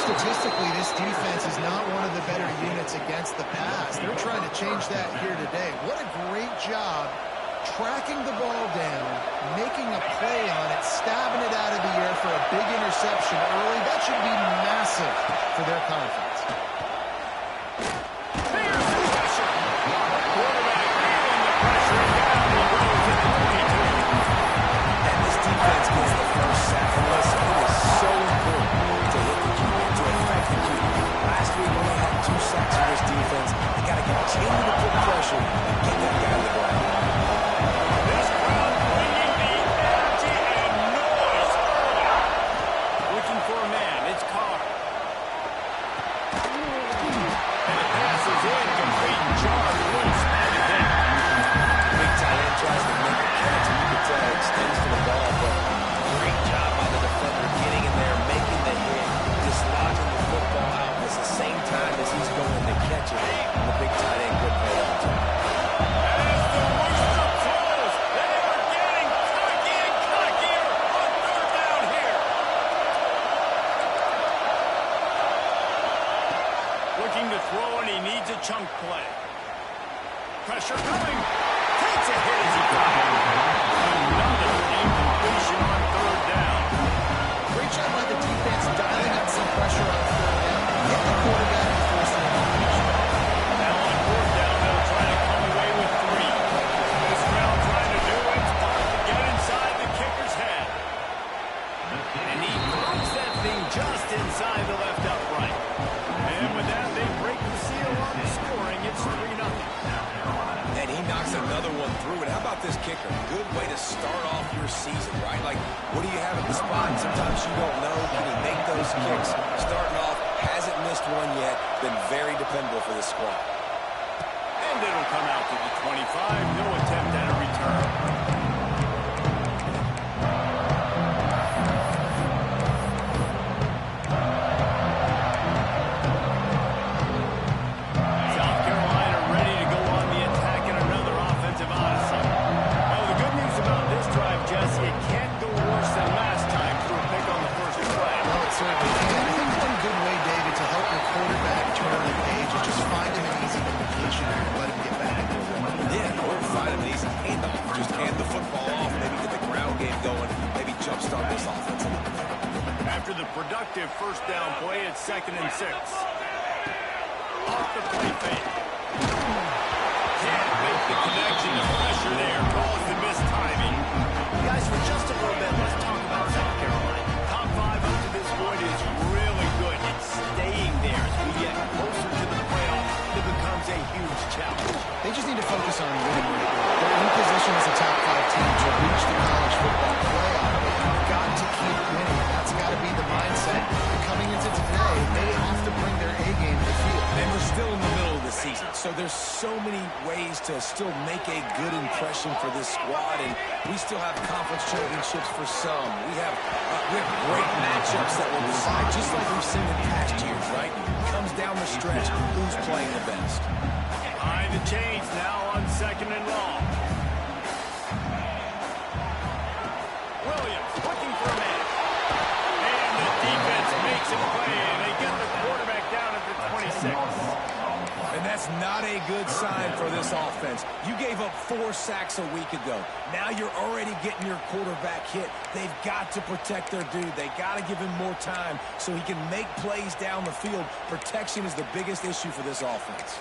statistically, this defense is not one of the better units against the pass. They're trying to change that here today. What a great job tracking the ball down, making a play on it, stabbing it out of the air for a big interception early. That should be massive for their confidence. And this defense gets the first sack. And listen, it is so important to hit the QB, to affect the QB. Last week, we only had 2 sacks for this defense. They got to continue to put pressure and get that guy to the ground. This crowd bringing the energy and noise early. Looking for a man. It's Carr. And the pass is incomplete. John loose by the hit. Big tight end tries to make a catch, and you can tell it extends to the ball, but great job by the defender getting in there, making the hit, dislodging the football out at the same time as he's going to catch it. And the big tight end couldn't hold on to it. As the rooster crows, they are getting cocky and cockier on third down here. Looking to throw, and he needs a chunk play. Pressure coming. Takes a hit as he got it. Another incompletion on third down. Great job by the defense dialing up some pressure on third down. Hit the quarterback and force an incompletion. Now on fourth down, they'll try to come away with 3. This crowd trying to do its part to get inside the kicker's head. And he throws that thing just inside the left upright. And with that, they break the seal on the scoring. It's 3-0. And he knocks another one through. And how about this kicker? Good way to start off your season, right? Like, what do you have at the spot? Sometimes you don't know. Can he make those kicks? Starting off, hasn't missed one yet. Been very dependable for this squad. And it'll come out to the 25. No attempt at a return. South Carolina ready to go on the attack in another offensive odyssey. Well, the good news about this drive, Jesse, it can't go worse than last time through a pick on the first play. No, it certainly can. I think one good way, David, to help your quarterback turn the page is just find him an easy completion and let him get back. Yeah, or find him an easy handoff. Just hand the football off, maybe get the ground game going, maybe jumpstart this offense a little bit. After the productive first down play, it's 2nd and 6. Off the play fake. Can't make the connection. The pressure there caused the missed timing. Guys, for just a little bit, let's talk about South Carolina. Top 5 up to this point is really good. It's staying there as we get closer to the playoffs. It becomes a huge challenge. They just need to focus on winning right now. They're in position as a top 5 team to reach the college football playoff. They've got to keep winning. That's got to be the mindset. And coming into today, they have to bring their A game to the field. And we're still in the middle of the season, so there's so many ways to still make a good impression for this squad, and we still have conference championships for some. We have great matchups that will decide, just like we've seen in past years, right? It comes down the stretch, who's playing the best. Behind the chains now on 2nd and long. Williams looking for a man. And the defense makes a play, and they get the quarterback down at the 26. And that's not a good sign for this offense. You gave up 4 sacks a week ago. Now you're already getting your quarterback hit. They've got to protect their dude. They got to give him more time so he can make plays down the field. Protection is the biggest issue for this offense.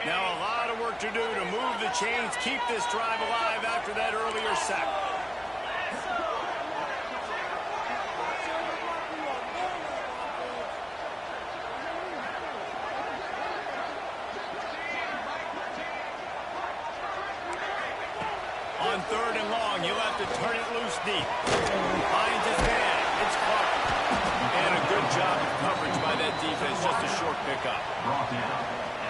Now a lot of work to do to move the chains, keep this drive alive after that earlier sack. On 3rd and long, you'll have to turn it loose deep. Finds his man. It's Clark. And a good job of coverage by that defense. Just a short pickup.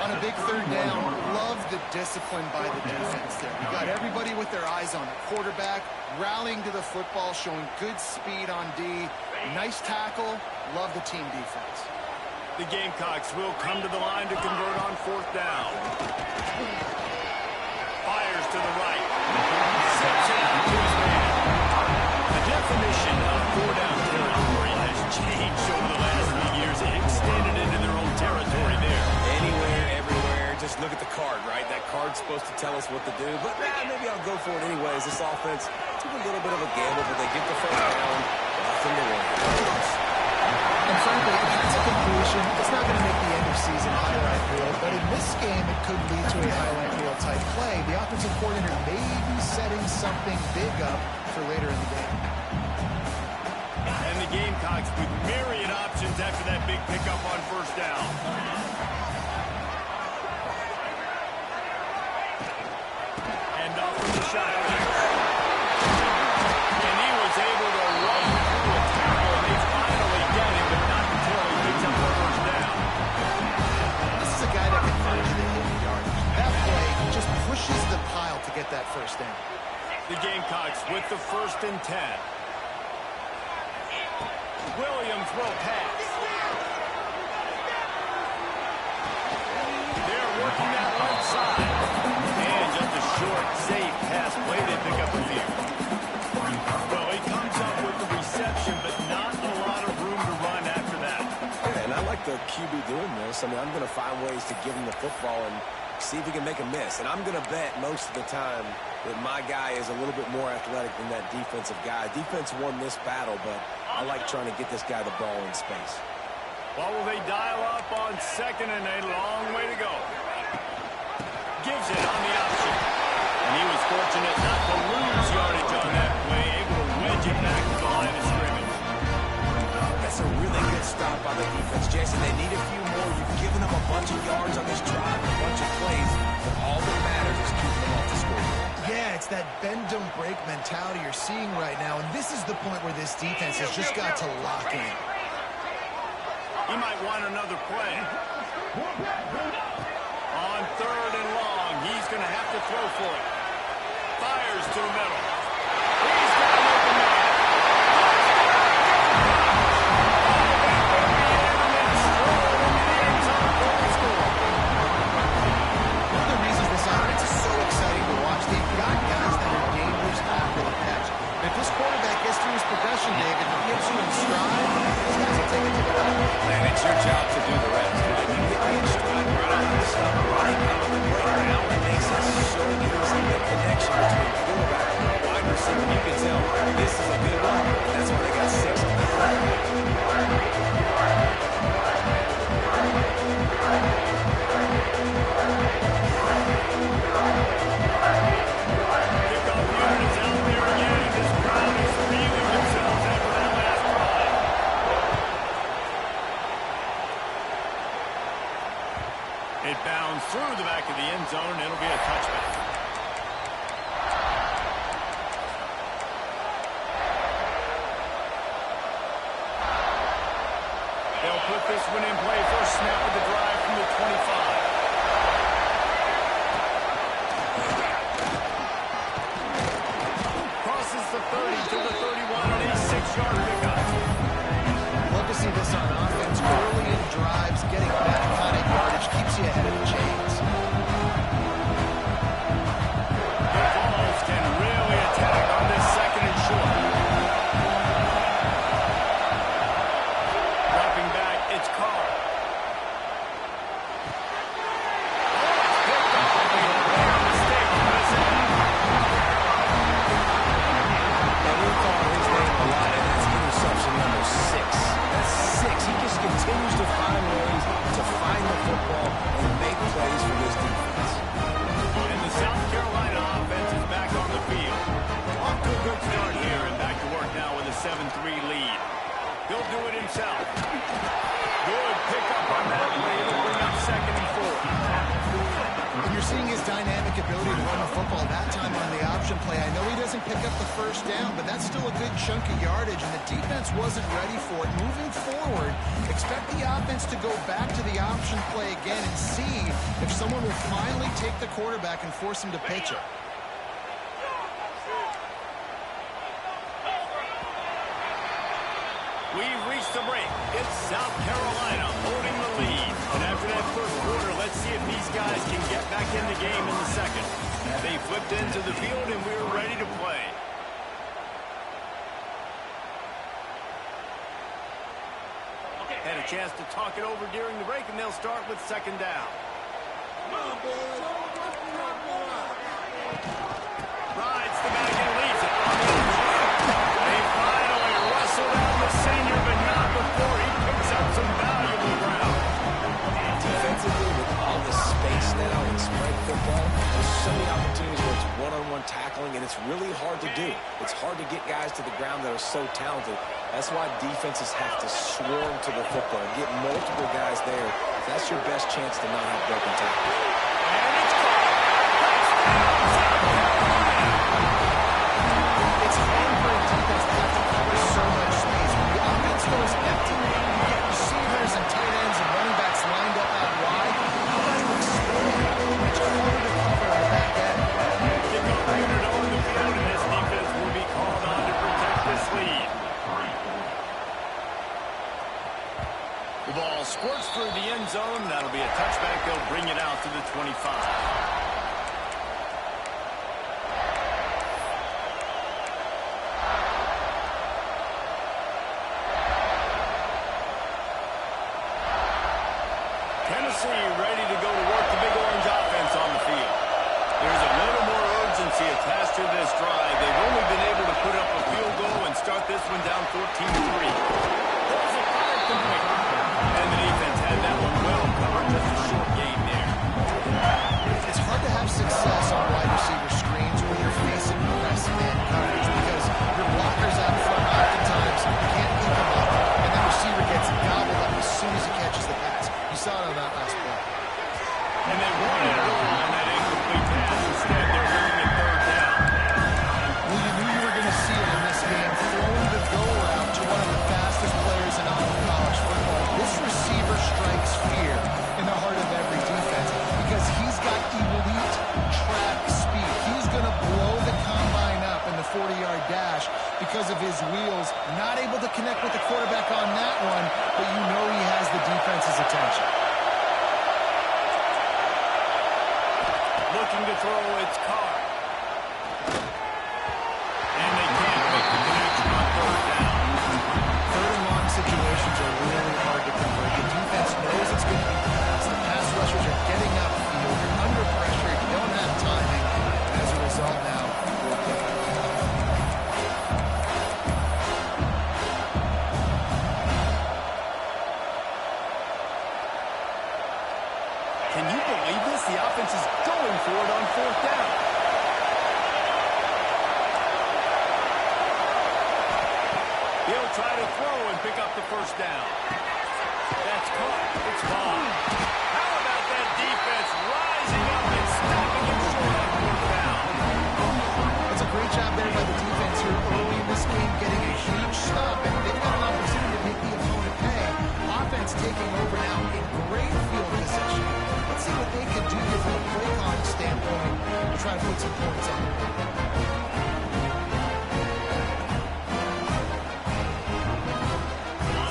On a big 3rd down, love the discipline by the defense there. You got everybody with their eyes on the quarterback, rallying to the football, showing good speed on D. Nice tackle. Love the team defense. The Gamecocks will come to the line to convert on 4th down. Fires to the right. Sets it out to his man. The definition of 4 just look at the card, right? That card's supposed to tell us what to do, but maybe I'll go for it anyways. This offense took a little bit of a gamble, but they get the first down. Nothing to worry about. And frankly, if that's a completion, it's not going to make the end of season highlight reel, but in this game, it could lead to a highlight reel type play. The offensive coordinator may be setting something big up for later in the game. And the Gamecocks with myriad options after that big pickup on first down. And off from the shotgun. And he was able to run through a tackle, and they finally get him, but not until he picks up the first down. This is a guy that can find you the 80 yards. That play just pushes the pile to get that first down. The Gamecocks with the 1st and 10. Williams will pass. They're working that right side. And just a short, safe pass play. They pick up a few. Well, he comes up with the reception, but not a lot of room to run after that. Yeah, and I like the QB doing this. I mean, I'm going to find ways to give him the football and see if he can make a miss. And I'm going to bet most of the time that my guy is a little bit more athletic than that defensive guy. Defense won this battle, but I like trying to get this guy the ball in space. Well, will they dial up on 2nd and a long way to go? Gives it on the option. And he was fortunate not to lose yardage on that play, able to wedge it back to the line of scrimmage. That's a really good stop by the defense, Jason. They need a few more. You've given them a bunch of yards on this drive, a bunch of plays, but all that matters is keeping them off the scoreboard. Yeah, it's that bend, don't break mentality you're seeing right now, and this is the point where this defense has just got to lock in. He might want another play. On 3rd and long, he's going to have to throw for it. Fires to the middle. He's got an open man. One of the reasons this offense is so exciting to watch, they've got guys that are dangerous after the catch. And if this quarterback gets through his progression, David, and gets you in stride, these guys will take it to the level. And it's your job to do the rest, right? You get me in stride, right on the stuff, right out of the playground. It makes it so easy. The connection between quarterback and wide receiver, you can tell this is a good one. That's why they got 6 of them. It bounds through the back of the end zone, and it'll be a touchback. They'll put this one in play. First snap of the drive from the 25. Crosses the 30 to the 31 on a 6-yard pickup. Love to see this on offense. Early in drives, getting that kind of yardage keeps you ahead of the chains. The Vols can really attack on this 2nd and short. Dropping back, it's Carr. Picked off. Mistake. Miss it. And we call his name a lot, and that's interception number 6. That's 6. He just continues to find ways to find the football and make plays for this defense. And the South Carolina offense is back on the field. Off to a good start here and back to work now with a 7-3 lead. He'll do it himself. Good pickup on that play. It'll bring up 2nd and 4. And you're seeing his dynamic ability to run the football that time on the option play. I know he doesn't pick up the first down, but that's still a good chunk of yardage, and the defense wasn't ready for it. Moving forward, expect the offense to go back to the option play again and see if someone will finally take the quarterback and force him to pitch it. We've reached the break. It's South Carolina holding the lead. And after that first quarter, let's see if these guys can get back in the game in the second. They flipped into the field, and we're ready to play. Had a chance to talk it over during the break, and they'll start with 2nd down. Rides the back and leaves it. They finally wrestled out the senior, but not before he picks up some valuable ground. Defensively, with all the space now and spread football, there's so many opportunities where it's one-on-one tackling, and it's really hard to do. It's hard to get guys to the ground that are so talented. That's why defenses have to swarm to the football, get multiple guys there. That's your best chance to not have broken tackles. It's hard for a defense to have to cover so much space. When the offense goes empty, you get receivers and tight ends and running backs lined up out wide. You got to expand. It's harder to cover on the back end. Kickoff unit on the field, and this defense will be called on to protect this lead. The ball squirts through the end zone. That'll be a touchback. They'll bring it out to the 25. Tennessee ready to go to work the Big Orange offense on the field. There's a little more urgency attached to this drive. They've only been able to put up a field goal and start this one down 14-3. There's a fire complete. And the defense had that one well covered. Just a short gain there. It's hard to have success on wide receiver screens when you're facing press man coverage because your blockers out front oftentimes can't keep them up, and that receiver gets gobbled up as soon as he catches the pass. You saw it on that last play. And they wanted it all on that incomplete pass. Instead, they're running it third down. Well, you knew you were going to see it in this game, throwing the go route to one of the fastest players in all of college football. This receiver strikes fear in the heart of every defense because he's got elite track speed. He's going to blow the combine up in the 40-yard dash because of his wheels. Not able to connect with the quarterback on that one, but you know he has the defense's attention. Looking to throw, it's Carr. And they can't make the connection on third down. Third and long situations are really hard to convert. The defense knows it's going to be fast. The pass rushers are getting upfield. You're under pressure. You don't have timing. As a result now, we'll get it. Can you believe this? The offense is going for it on fourth down. He'll try to throw and pick up the first down. That's caught. It's ball. How about that defense rising up and stopping him short on fourth down? It's a great job there by the defense here early in this game, getting a huge stop, and they've got an opportunity to make the opponent pay. Offense taking over now in great field position. Let's see what they can do here from a play calling standpoint to try to put some points on the board.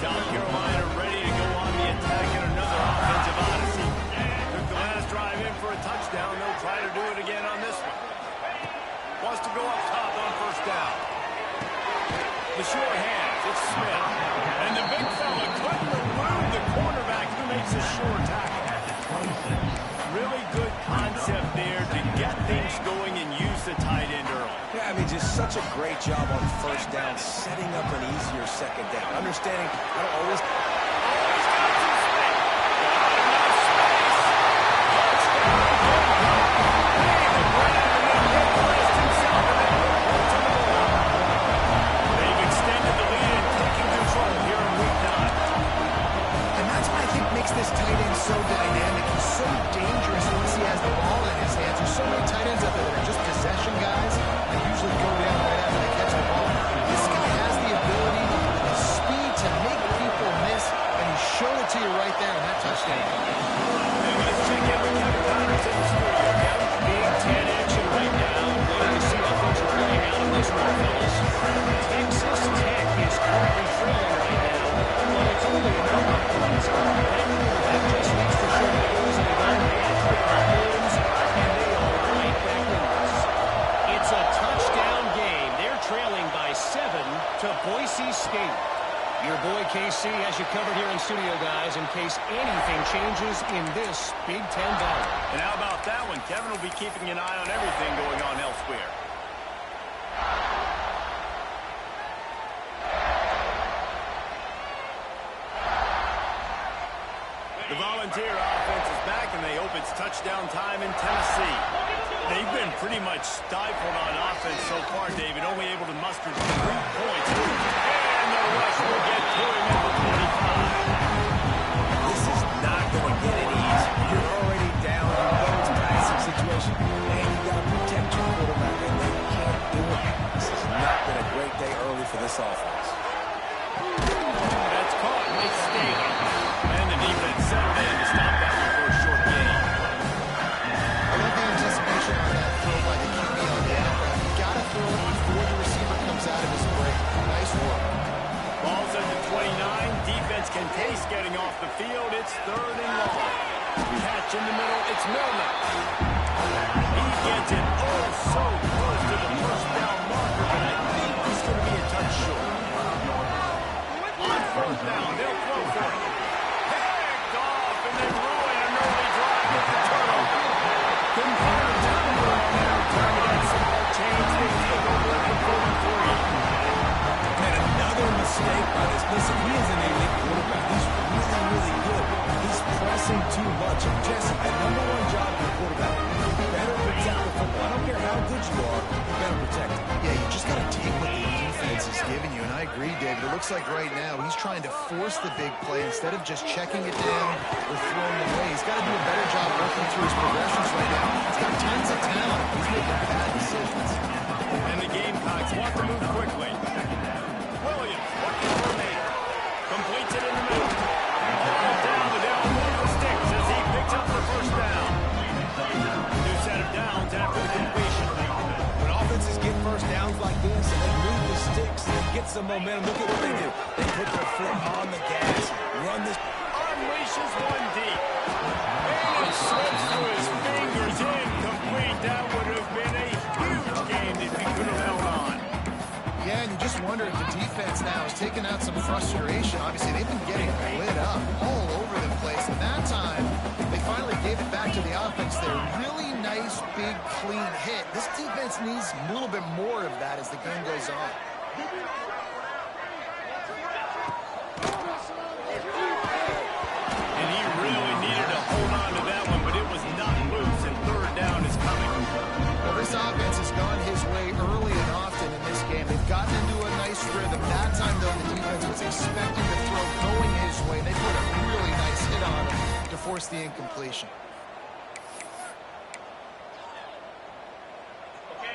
South Carolina ready to go on the attack in another offensive odyssey. Took the last drive in for a touchdown. They'll try to do it again on this one. Wants to go up top on first down. The short hands, it's Smith. And the big fella couldn't elude the quarterback who makes a sure tackle. Really good concept there to get things going and use the tight end early. Yeah, I mean, just such a great job on first down, setting up an easier second down. Understanding, I don't always... Always got some space. Got enough space. Touchdown. Lead the ground and then hit the rest himself and then roll to the ball. They've extended the lead and taking control here in week 9. And that's what I think makes this tight end so dynamic. He's so dangerous once he has the ball in his hands. There's so many tight ends out there that are just possession guys and usually go down right after they catch the ball. This guy has the ability, the speed to make people miss, and he showed it to you right there in that touchdown. And let's check in with Kevin Connors in the studio. Kevin, Big 10 action right now. Waiting to see how things are playing out in this one, fellas. Texas Tech is currently trailing right now, but it's only a number of points. That quarterback just needs to show the goals in the line. They have to Mahomes, and they are right back in this. It's a touchdown game. They're trailing by 7 to Boise State. Your boy KC has you covered here in studio, guys, in case anything changes in this Big Ten battle. And how about that one? Kevin will be keeping an eye on everything going on elsewhere. The Volunteer offense is back, and they hope it's touchdown time in Tennessee. They've been pretty much stifled on offense so far, David, only able to muster 3 points. And the rush will get to him at the 25. This is not going to get any easier. You're already down. You know it's a passing situation, and you got to protect your quarterback, and they can't do it. This has not been a great day early for this offense. That's caught. Nice Staley. And the defense settled in to stop that one for a short gain. I love the anticipation on that throw by the QB on the out route. You got to throw it before the receiver comes out of his break. Nice work. Ball's at the 29. Defense can taste getting off the field. It's 3rd and long. Catch in the middle. It's Milner. He gets it so close to the first down marker, but I think he's going to be a touch short. On 4th down, they'll throw for it. Picked off, and they ruin an early drive with the turnover. Couldn't find a turnover on that return, but that small change, they take over at the 43. And another mistake by this. Listen, he is an elite quarterback. He's really, really good. He's pressing too much. And Jesse, the #1 job of a quarterback, you better protect the football. I don't care how good you are, you better protect it. Yeah, you just got to take what the defense is giving you. And I agree, David. It looks like right now he's trying to force the big play instead of just checking it down or throwing it away. He's got to do a better job working through his progressions right now. He's got tons of talent. He's making bad decisions. And the Gamecocks want to move quickly. Williams, looking for Mayer. Completes it in the middle. Ball down to down one of the sticks as he picks up the first down. New set of downs after the completion. When offenses get first downs like this and they move the sticks and get some momentum, look at what they do. They put their foot on the gas, run this. Unleashes one deep. And it slips through his fingers. Incomplete. That would have been a huge gain if he could have held on. Yeah, and you just wonder if the defense now is taking out some frustration. Obviously, they've been getting lit up all over the place. And that time, they finally gave it back to the offense there. Really nice, big, clean hit. This defense needs a little bit more of that as the game goes on. And he really needed to hold on to that one, but it was not loose, and 3rd down is coming. Well, this offense has gone his way early and often in this game. They've gotten into a nice rhythm. That time, though, the defense was expecting the throw going his way. They put a really nice hit on him to force the incompletion.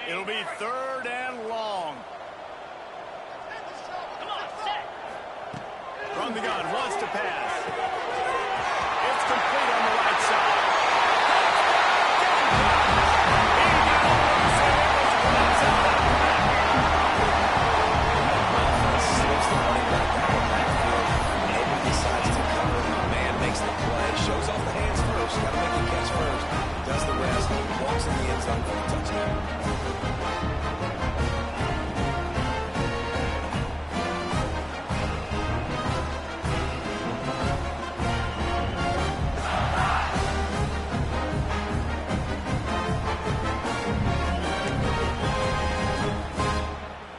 It'll be 3rd and long. From the gun, wants to pass. It's complete on the right side. Slips the running back out of the backfield. Maybe decides to cover. Man makes the play. Shows off the hands first. Got to make the catch first. Does the rest. Walks in the end zone for the touchdown.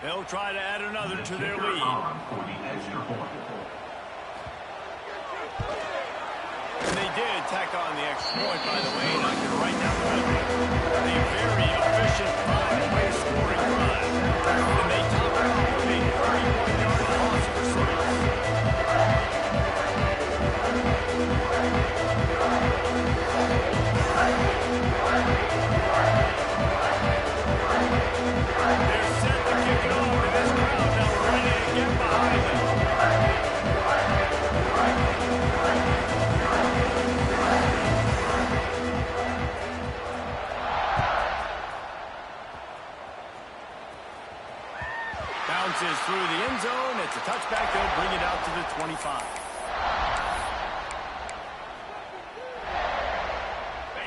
They'll try to add another to their lead. And they did tack on the extra point, by the way, knocked it right down the middle. A very efficient 5-way scoring drive. And they top it off with a 31-yard loss for six. They're set to kick it off, and this crowd now ready to get behind them. Bounces through the end zone. It's a touchback. They'll bring it out to the 25.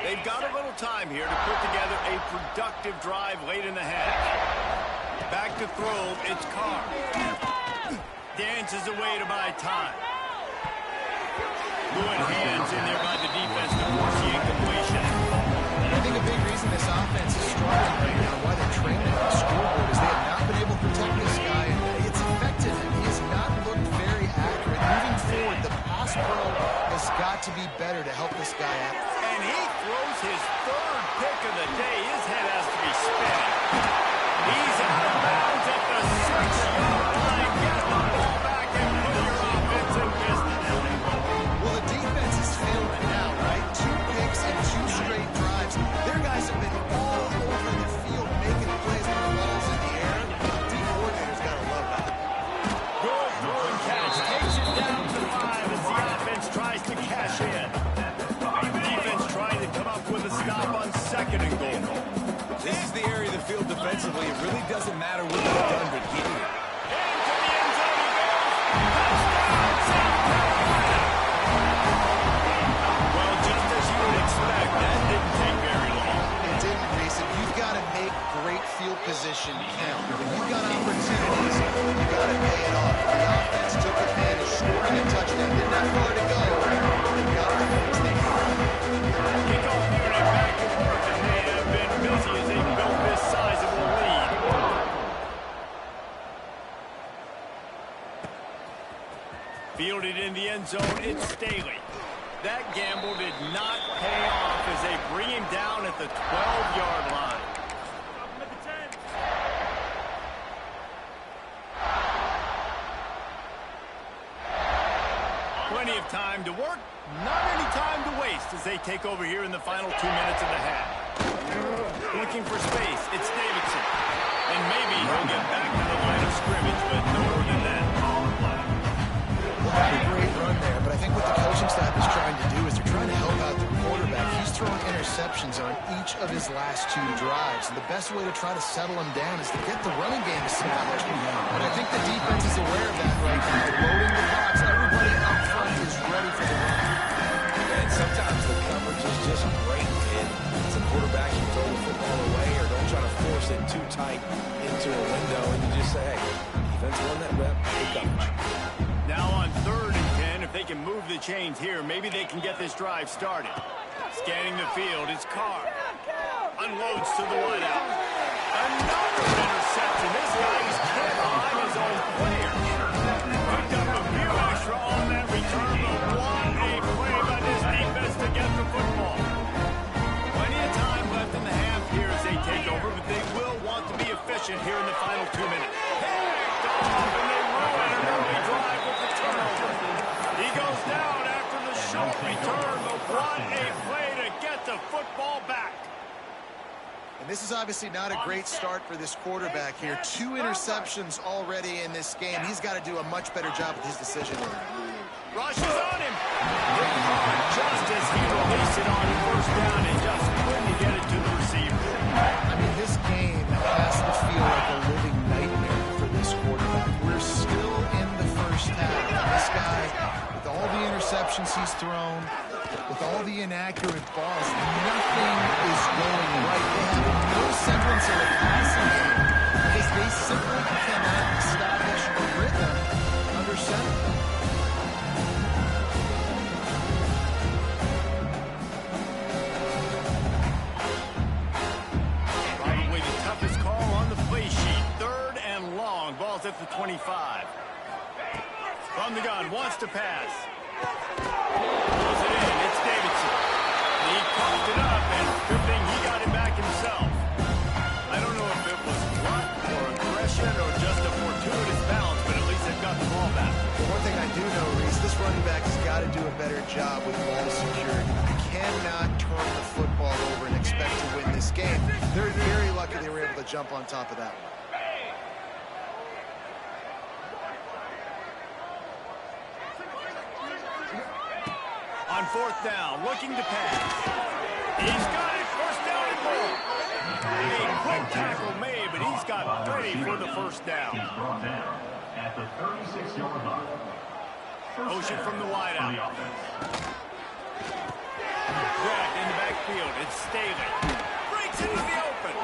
They've got a little time here to put together a productive drive late in the half. Back to throw, it's Carr. dances away to buy time. Good hands in there by the defense to force the incompletion. I think a big reason this offense is struggling right now, why they're trailing on the scoreboard, is they have not been able to protect this guy, and it's affected him. He has not looked very accurate. Moving forward, the pass pro has got to be better to help this guy out. And he throws his third pick of the day. His head has to be spinning. He's out of bounds at the 6-yard line. Get the ball back and put your offense in business. Well, the defense is feeling it now, right? 2 picks and 2 straight drives. Their guys have been all over the field making plays with the balls in the air. D coordinator's got to love that. Good throw and catch. Takes it down to 5 as the offense tries to cash in. Defense trying to come up with a stop on 2nd and goal. This is the area of the field defensively. It really doesn't matter what they've done, but get here. Into the end zone he goes. Touchdown, South Carolina. Well, just as you would expect, that didn't take very long. It didn't, Reese. And you've got to make great field position count. When you've got opportunities, you've got to pay it off. The offense took advantage, scoring a touchdown. Didn't have far to go. They've got to fix things. Kickoff unit back to work, and they have been busy as they built this sizable lead. Fielded in the end zone, it's Staley. That gamble did not pay off as they bring him down at the 12-yard line. Plenty of time to work, not any time to waste as they take over here in the final 2 minutes of the half. Looking for space, it's Davidson. And maybe he'll get back to the line of scrimmage, but no more than that. Not a great run there, but I think what the coaching staff is trying to do is they're trying to help out their quarterback. He's throwing interceptions on each of his last 2 drives, and the best way to try to settle him down is to get the running game established. And I think the defense is aware of that right now. They're loading the box. Everybody up front is ready for the run. And sometimes the coverage is just great. It's a quarterback you throw the football away or don't try to force it too tight into a window, and you just say, hey, defense won that rep, good coverage. Now on 3rd and 10, if they can move the chains here, maybe they can get this drive started. Scanning the field, it's Carr. Unloads to the wideout. Another interception. This guy is hit behind his own player. Picked up a few extra on that return, but what a play by this defense to get the football. Plenty of time left in the half here as they take over, but they will want to be efficient here in the final 2 minutes. Picked off, and they ruin an early drive with the turnover. He goes down after the short return, but what a play to get the football back. And this is obviously not a great start for this quarterback here. 2 interceptions already in this game. He's got to do a much better job with his decision. Rushes on him. Just as he released it on 1st down and just couldn't get it to the receiver. I mean, this game has to feel like a living nightmare for this quarterback. We're still in the first half. This guy, with all the interceptions he's thrown, with all the inaccurate balls, nothing is going right. They have no semblance of a passing game because they simply cannot establish a rhythm under center. Probably the toughest call on the play sheet. 3rd and long. Ball's at the 25. From the gun, wants to pass. Throws it in. It's Davidson. He coughed it up, and good thing he got it back himself. I don't know if it was luck or aggression or just a fortuitous bounce, but at least they've got the ball back. One thing I do know, Reese, this running back has got to do a better job with ball security. You cannot turn the football over and expect to win this game. They're very lucky they were able to jump on top of that one. On 4th down, looking to pass. He's got it, 1st down and more. A quick tackle made, but he's got 30 for the 1st down. At the 36-yard line. Ocean from the wideout. Dragged in the backfield, it's Staley. Breaks into the open.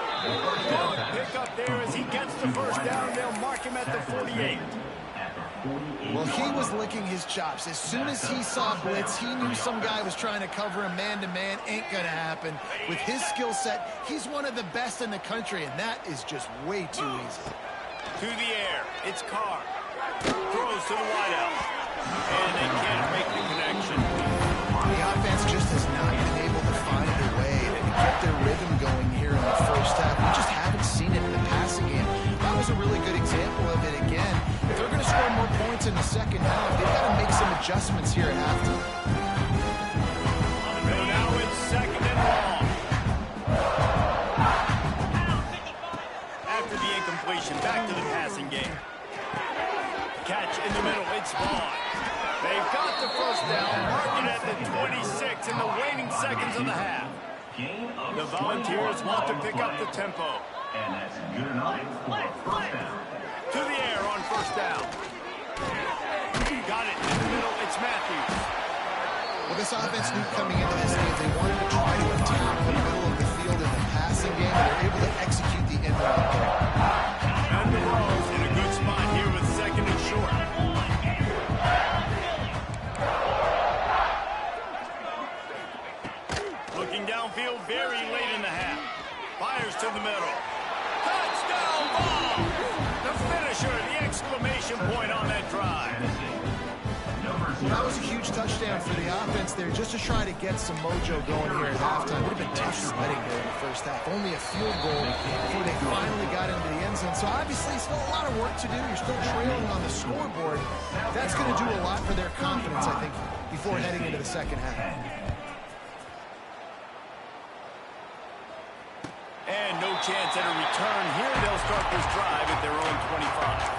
Good pick up there as he gets the 1st down. They'll mark him at the 48. Well, he was licking his chops. As soon as he saw blitz, he knew some guy was trying to cover him man-to-man. Ain't gonna happen. With his skill set, he's one of the best in the country, and that is just way too easy. To the air, it's Carr. Throws to the wideout. And they can't make the connection. The offense just has not been able to find a way to get their rhythm going here in the first half. We just haven't seen it in the passing game. That was a really good example of it again. If they're going to score more points in the second half, they've got to make some adjustments here at halftime. And now it's second and long. After the incompletion, back to the passing game. Catch in the middle, it's Vaughn. They've got the first down, marking at the 26 in the waning seconds of the half. The Volunteers want to pick up the tempo. And that's good enough for a first down. To the air on first down. Got it in the middle, it's Matthews. Well, this offense knew coming into this game they wanted to try to attack the middle of the field in the passing game, and they're able to execute the end round there. And the Rose in a good spot here with second and short. Looking downfield very late in the half. Fires to the middle. Touchdown ball! The finisher, the exclamation point on that drive. Well, that was a huge touchdown for the offense there, just to try to get some mojo going here at halftime. Would have been tough sledding there in the first half. Only a field goal before they finally got into the end zone. So obviously still a lot of work to do. You're still trailing on the scoreboard. That's going to do a lot for their confidence, I think, before heading into the second half. And no chance at a return here. They'll start this drive at their own 25.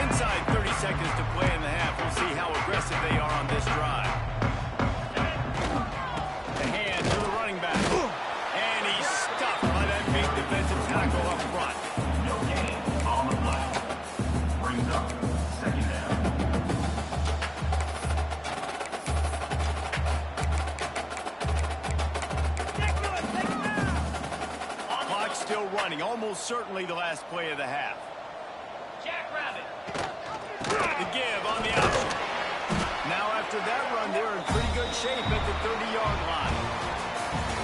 Inside 30 seconds to play in the half. We'll see how aggressive they are on this drive. The hand to the running back. And he's stuffed by that big defensive tackle up front. No gain on the play. Brings up second down. Clock still running. Almost certainly the last play of the half. The give on the option. Now after that run, they're in pretty good shape at the 30-yard line.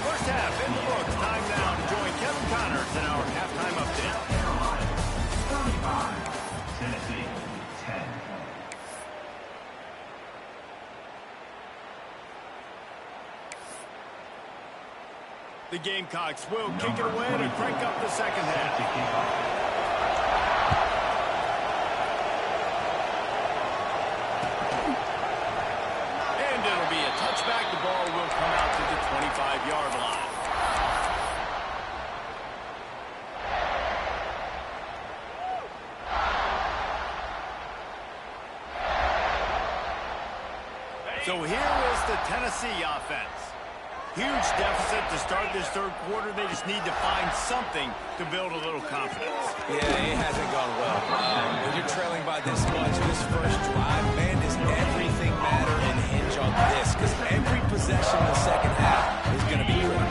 First half in the books. Time now to join Kevin Connors in our halftime update. Carolina 35, Tennessee 10. The Gamecocks will kick it away to crank up the second half. Touchback, the ball will come out to the 25-yard line. So here is the Tennessee offense. Huge deficit to start this third quarter. They just need to find something to build a little confidence. Yeah, it hasn't gone well. When you're trailing by this much, this first drive, man, does everything matter and hinge on this? Because every possession in the second half is going to be critical.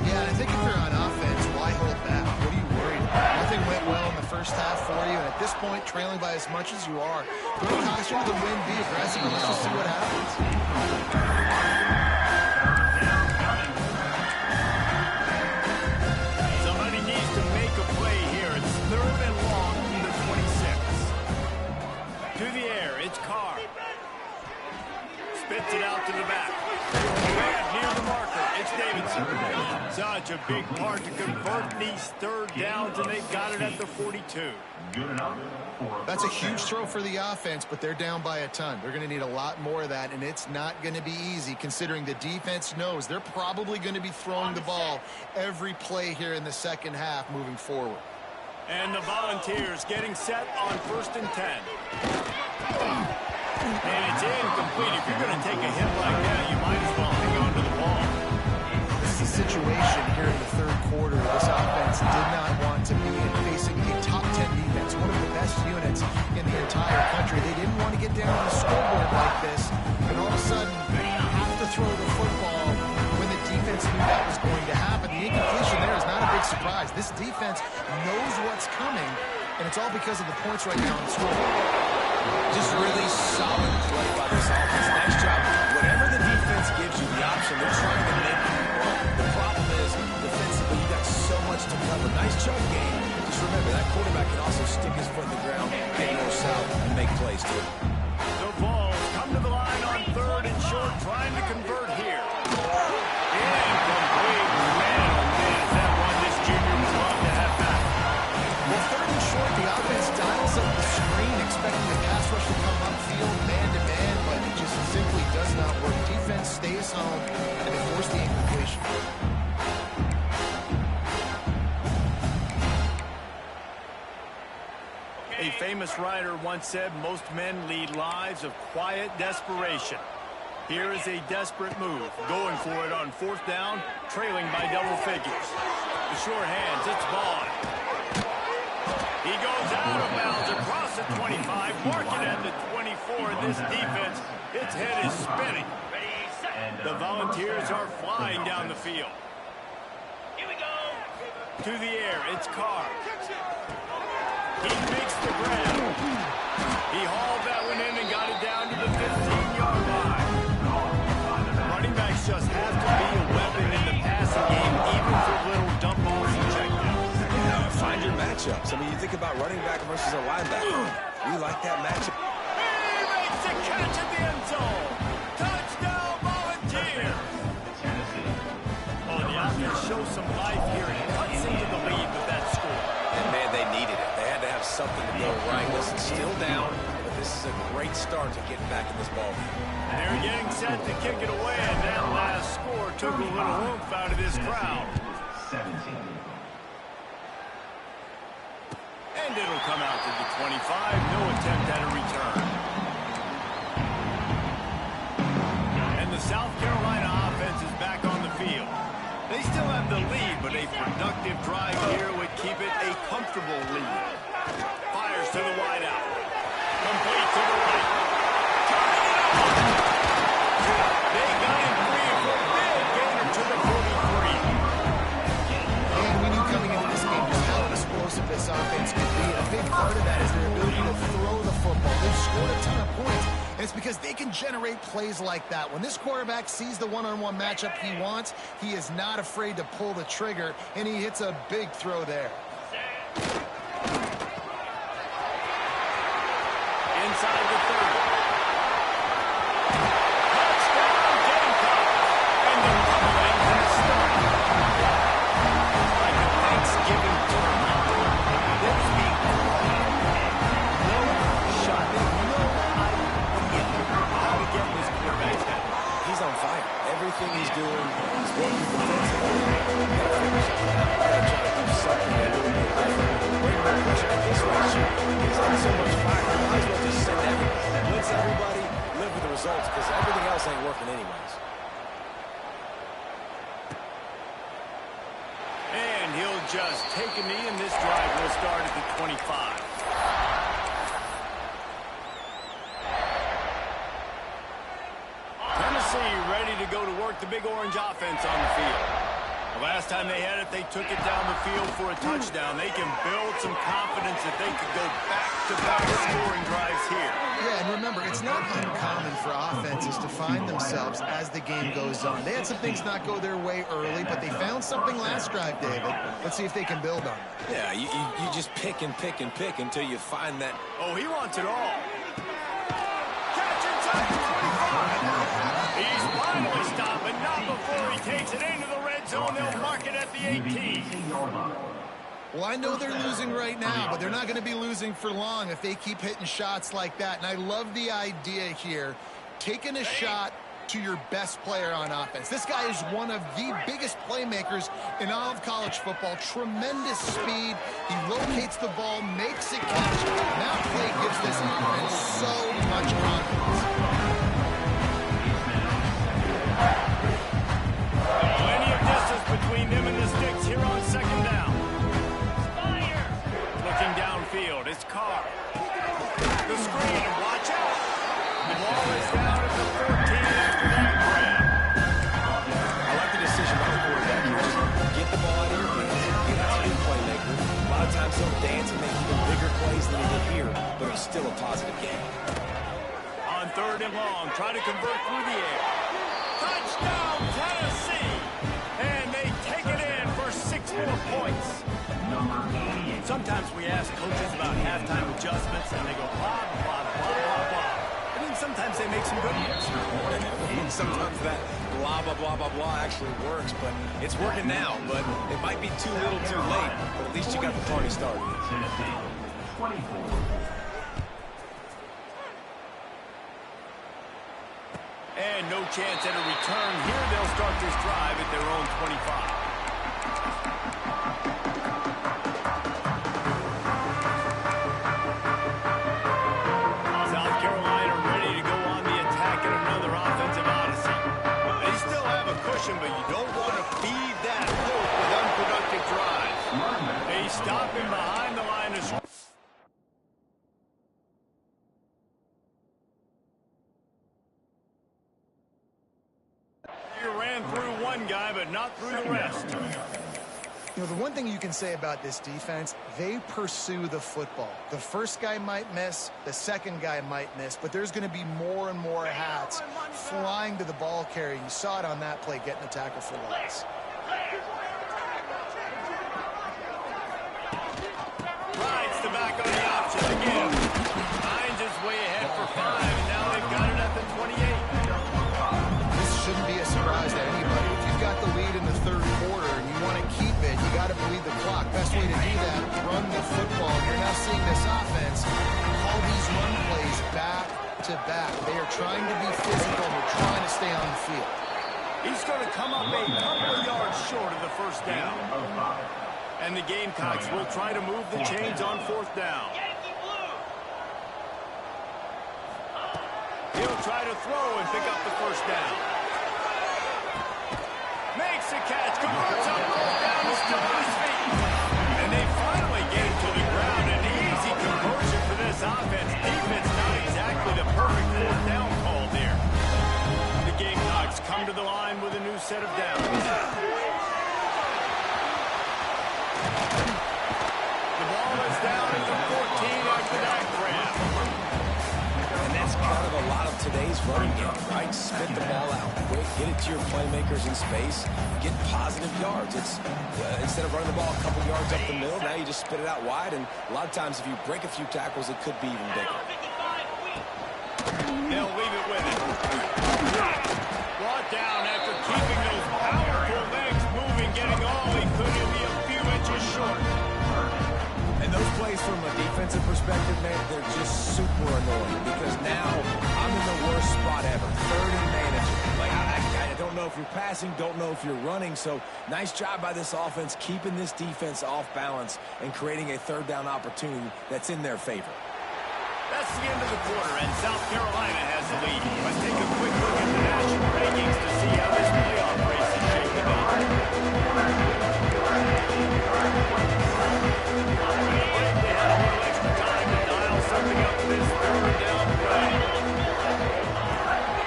Yeah, and I think if you're on offense, why hold back? What are you worried about? Nothing went well in the first half for you, and at this point, trailing by as much as you are, don't cost you the win, be aggressive, and let's just see what happens. Somebody needs to make a play here. It's third and long from the 26. To the air, it's Carr. Spits it out to the back. Right near the marker, it's Davidson. Such a big part to convert these third downs, and they've got it at the 42. Good enough for a That's a first huge down. throw for the offense, but they're down by a ton. They're going to need a lot more of that, and it's not going to be easy considering the defense knows they're probably going to be throwing the ball every play here in the second half moving forward. And the Volunteers getting set on first and 10. And it's incomplete. If you're going to take a hit like that, you might as well hang on to the ball. This is a situation here in the third quarter. This offense did not want to be in facing a top 10 defense, one of the best units in the entire country. They didn't want to get down on the scoreboard like this, and all of a sudden have to throw the football when the defense knew that was going to happen. The incompletion there is not a big surprised. This defense knows what's coming, and it's all because of the points right now on the scoreboard. Just a really solid play by this offense. Nice job. Whatever the defense gives you the option, they're trying to make you run. The problem is, defensively, you got so much to cover. Nice chunk game. Just remember, that quarterback can also stick his foot in the ground, get north-south, and make plays, too. The Vols come to the line on 3rd and short, trying to convert here. Incomplete. Man, oh man, is that one this junior would love to have back. Well, 3rd and short, the offense dials up the screen, expecting the pass rush to come upfield man-to-man, but it just simply does not work. Defense stays home, and they force the incompletion. A famous writer once said, most men lead lives of quiet desperation. Here is a desperate move, going for it on 4th down, trailing by double figures. The short hands, it's Vaughn. He goes out of bounds across the 25, marking at the 24. This defense, its head is spinning. The Volunteers are flying down the field. Here we go. To the air, it's Carr. He makes the grab. He hauled that one in and got it down to the 15-yard line. Running backs just have to be a weapon in the passing game, even for little dump-offs and checkdowns. Find your matchups. I mean, you think about running back versus a linebacker. We like that matchup. He makes the catch at the end zone. Touchdown, Volunteer. Oh, the offense shows some life here and cuts into the lead with that score. And, man, they needed it. They had to have something to go right. Listen, still down, but this is a great start to getting back in this ballgame. They're getting set to kick it away, and that last score took a little oomph out of this crowd. 17. And it'll come out to the 25. No attempt at a return. And the South Carolina offense is back on the field. They still have the lead, but a productive drive here would keep it a comfortable lead. Fires to the wideout. Complete to the right. They got him free for a big gainer to the 43. And we knew coming into this game just how explosive this offense could be. And a big part of that is their ability to throw the football. They've scored a ton of points, and it's because they can generate plays like that. When this quarterback sees the one-on-one matchup he wants, he is not afraid to pull the trigger, and he hits a big throw there. Inside the 30. Touchdown, Gamecock. And the rumbling has started. Like a Thanksgiving turkey. There's being quiet. No shot. No idea how to get this quarterback down. He's on fire. Everything he's doing is working defensively. Gotta try to do something a little bit different. Bring more pressure to this ratio. He's got so much fire. You might as well just send everybody. Blitz everybody, live with the results, because everything else ain't working anyways. And he'll just take a knee, and this drive will start at the 25. Tennessee ready to go to work the Big Orange offense on the field. The last time they had it, they took it down the field for a touchdown. They can build some confidence that they could go back-to-back scoring drives here. Yeah, and remember, it's not uncommon for offenses to find themselves as the game goes on. They had some things not go their way early, but they found something last drive, David. Let's see if they can build on it. Yeah, you just pick and pick and pick until you find that. Oh, he wants it all. Catch inside the 25. He's finally stopped, but not before he takes it into the red zone. They'll mark it at the 18. Well, I know they're losing right now, but they're not going to be losing for long if they keep hitting shots like that. And I love the idea here, taking a shot to your best player on offense. This guy is one of the biggest playmakers in all of college football. Tremendous speed. He locates the ball, makes it catch. That play gives this offense so much confidence. Plenty of distance between them and the sticks here on second down. Looking downfield, it's Carr. The screen, and watch out. The ball is down at the 14 after that grab. I like the decision by the quarterback here. Just get the ball out of your hands, get positive gain. On 3rd and long, try to convert through the air. Touchdown, Tennessee! And they take it in for 6 more points. Number 88. Sometimes we ask coaches about halftime adjustments, and they go blah, blah, blah, blah, blah. And then sometimes they make some good ones. Sometimes that blah, blah, blah, blah, blah actually works, but it's working now. But it might be too little too late, but at least you got the party started. Tennessee, 24. And no chance at a return here. They'll start this drive at their own 25. South Carolina ready to go on the attack in another offensive odyssey. They still have a cushion, but you don't want to feed that hope with unproductive drives. They stop him behind the line of scrimmage. Ran through one guy, but not through the rest. You know, the one thing you can say about this defense, they pursue the football. The first guy might miss, the second guy might miss, but there's going to be more and more hats flying to the ball carrier. You saw it on that play, getting a tackle for loss. Rides the back on the option again. Hines is way ahead for 5, and now they've got it at the 28. Shouldn't be a surprise to anybody. If you've got the lead in the 3rd quarter and you want to keep it, you got to bleed the clock. Best way to do that, run the football. You're now seeing this offense call these run plays back to back. They are trying to be physical. They're trying to stay on the field. He's going to come up a couple of yards short of the first down. And the Gamecocks will try to move the chains on 4th down. He'll try to throw and pick up the first down. Makes a catch, converts on 4th down, is still on his feet. And they finally get him to the ground. An easy conversion for this offense. Defense not exactly the perfect 4th down call there. The Gamecocks come to the line with a new set of downs. The ball is down at the 14 after that grab. And that's part of a lot of today's running game, right? Spit the ball out quick, get it to your playmakers in space, get positive yards. It's instead of running the ball a couple yards up the middle, now you just spit it out wide, and a lot of times if you break a few tackles, it could be even bigger. They'll leave it with it. Brought down after keeping those powerful legs moving, getting all he could. He'll be a few inches short. And those plays from a defensive perspective, man, they're just super annoying because now I'm in the worst spot ever. 3rd and manager. Like, I don't know if you're passing, don't know if you're running. So nice job by this offense keeping this defense off balance and creating a 3rd down opportunity that's in their favor. That's the end of the quarter, and South Carolina has the lead. Let's take a quick look at the national rankings to see how this playoff race is shaping up. They had a little extra time to dial something up this 3rd down play.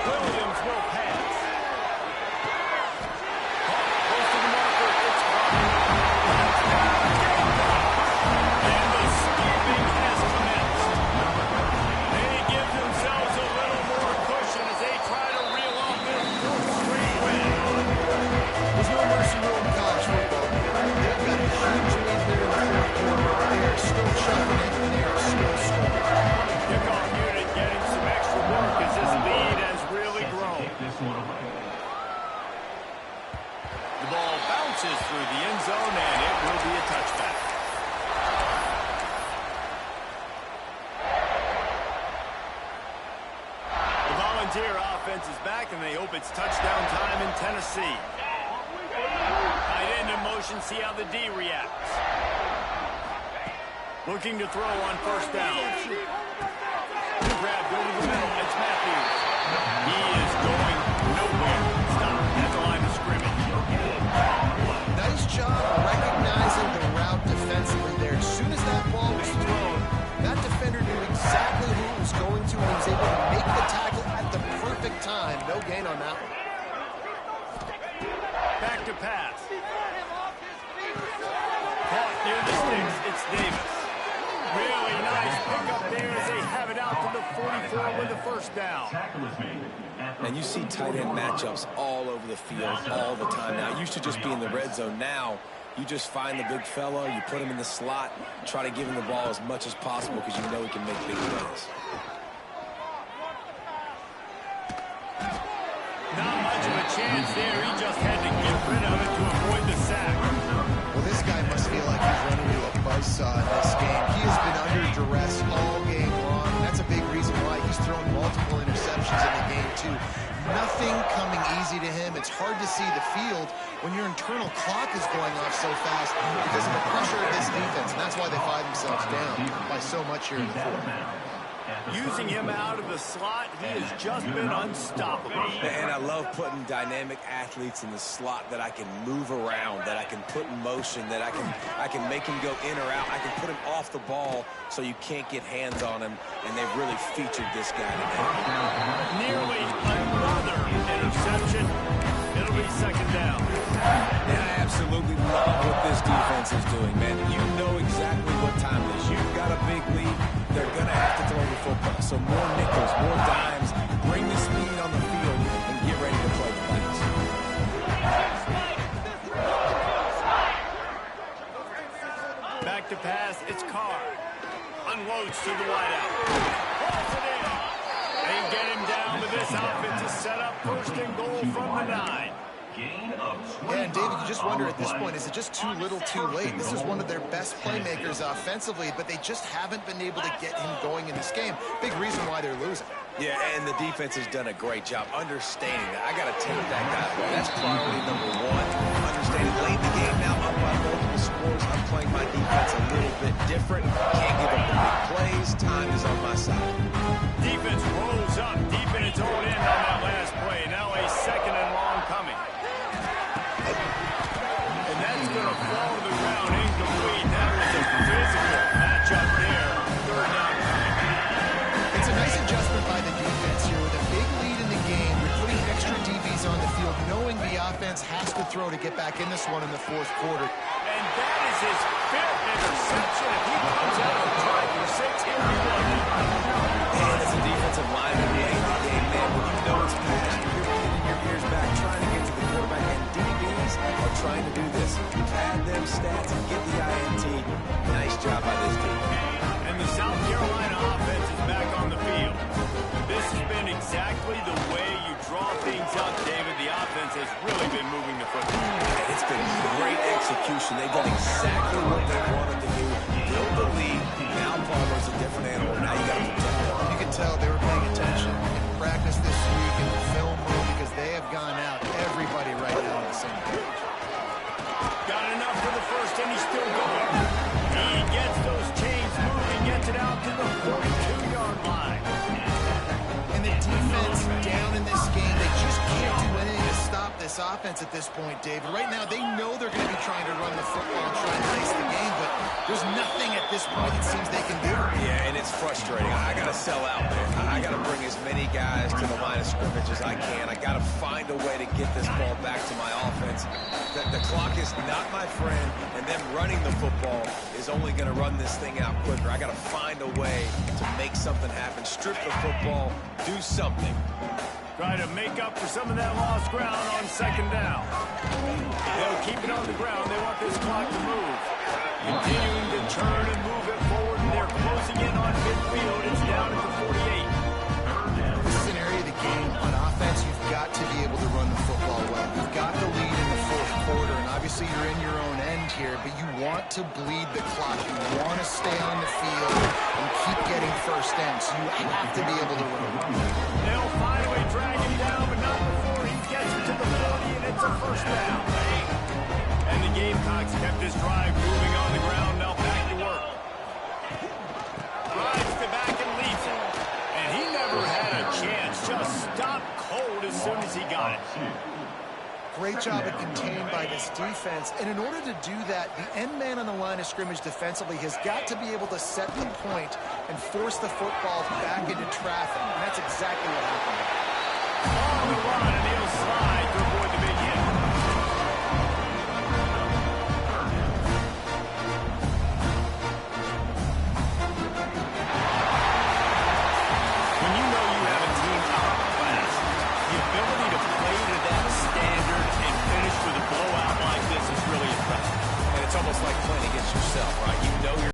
Williams will pass. Close to the marker. It's caught. And the skipping has commenced. They give themselves a little more cushion as they try to reel off this 4th straight win. There's no mercy rule in college football. They've got a huge lead there in the 4th quarter. They are still chucking it, and they are still scoring. Kickoff unit getting some extra work as this lead has really grown. This one away. The ball bounces through the end zone, and it will be a touchback. The Volunteer offense is back, and they hope it's touchdown time in Tennessee. Tight end in motion, see how the D reacts. Looking to throw on 1st down. Grab, go to the middle. It's Matthews. He is going nowhere. Stop at the line of scrimmage. Nice job recognizing the route defensively there. As soon as that ball was thrown, that defender knew exactly who it was going to, and he was able to make the tackle at the perfect time. No gain on that one. Back to pass. Caught near the sticks. It's Davis. Really nice pickup there as they have drive it out to the 44 with the first down. Tackle is made. And you see tight end matchups all over the field all the time now. It used to just be in the red zone. Now you just find the big fella, you put him in the slot, try to give him the ball as much as possible because you know he can make big plays. Not much of a chance there. He just had to get rid of it to avoid the sack. Well, this guy must feel like he's running into a buzzsaw in this game. He has been under duress all game long. That's a big reason why he's thrown multiple interceptions in the game, too. Nothing coming easy to him. It's hard to see the field when your internal clock is going off so fast because of the pressure of this defense. And that's why they find themselves down by so much here in the fourth. Using him out of the slot, he has just been unstoppable. And I love putting dynamic athletes in the slot that I can move around, that I can put in motion, that I can make him go in or out. I can put him off the ball so you can't get hands on him, and they've really featured this guy today. Nearly another interception. It'll be second down. And I absolutely love what this defense is doing, man. You know exactly what time it is. You've got a big lead. They're going to have to throw the football. So more nickels, more dimes, bring the speed on the field, and get ready to play the pass. Back to pass, it's Carr. Unloads to the wideout. Pulls it in. They get him down, but this offense is set up first and goal from the 9. Yeah, and David, you just wonder at this point, is it just too little too late? This is one of their best playmakers offensively, but they just haven't been able to get him going in this game. Big reason why they're losing. Yeah, and the defense has done a great job understanding that. I got to take that guy away. That's priority number one. Understanding late in the game now, up by multiple scores. I'm playing my defense a little bit different. Can't give up the big plays. Time is on my side. Defense rolls up deep in its own end on that last play. Now a second and long coming. And that's going to fall to the ground incomplete. That was a physical matchup there. Third down. It's a nice adjustment by the defense here with a big lead in the game. You're putting extra DBs on the field, knowing the offense has to throw to get back in this one in the fourth quarter. And that is his fifth interception. If he comes out and tries for 6, he'll be one. And as a defensive lineman, you ain't the game, man. When you know it's past, you're getting your ears back, trying to get to the quarterback. And DBs are trying to do this. Pad them stats and get the INT. Nice job by this team. And the South Carolina offense is back on the field. This has been exactly the way you draw things up, David. The offense has really been moving the football. And it's been great execution. They've done exactly what they wanted to do. Build the lead. Now Palmer's a different animal. Now you got to protect them. You can tell they were paying attention in practice this week in the film room because they have gone out. Everybody right now on the same page. Got enough for the first, and he's still going. He gets those chains moving, gets it out to the 42-yard line. And the defense down in this game, they just can't do anything to stop this offense at this point, David. Right now, they know they're going to be trying to run the football and try and ice the game, but there's nothing at this point it seems they can do. Yeah, and it's frustrating. I got to sell out, man. I got to bring as many guys to the line of scrimmage as I can. I got to find a way to get this ball back to my offense. The clock is not my friend, and them running the football is only going to run this thing out quicker. I got to find a way to make something happen. Strip the football, do something. Try to make up for some of that lost ground on second down. They'll keep it on the ground. They want this clock to move. Continuing to turn and move it forward, and they're closing in on midfield. It's down at the 48. This is an area of the game. On offense, you've got to be able to run the football well. You've got the lead in the fourth quarter, and obviously you're in your own end here, but you want to bleed the clock. You want to stay on the field and keep getting first down, so you have to be able to run. They'll finally drag him down, but not before he gets it to the 40, and it's a first down. And the Gamecocks kept this drive moving on the ground. Now back to work. Drives to back and leaves it. And he never had a chance. Just stopped cold as soon as he got it. Great job at contained by this defense. And in order to do that, the end man on the line of scrimmage defensively has got to be able to set the point and force the football back into traffic. And that's exactly what happened. On the run, and he'll slide to avoid the big hit. himself, right?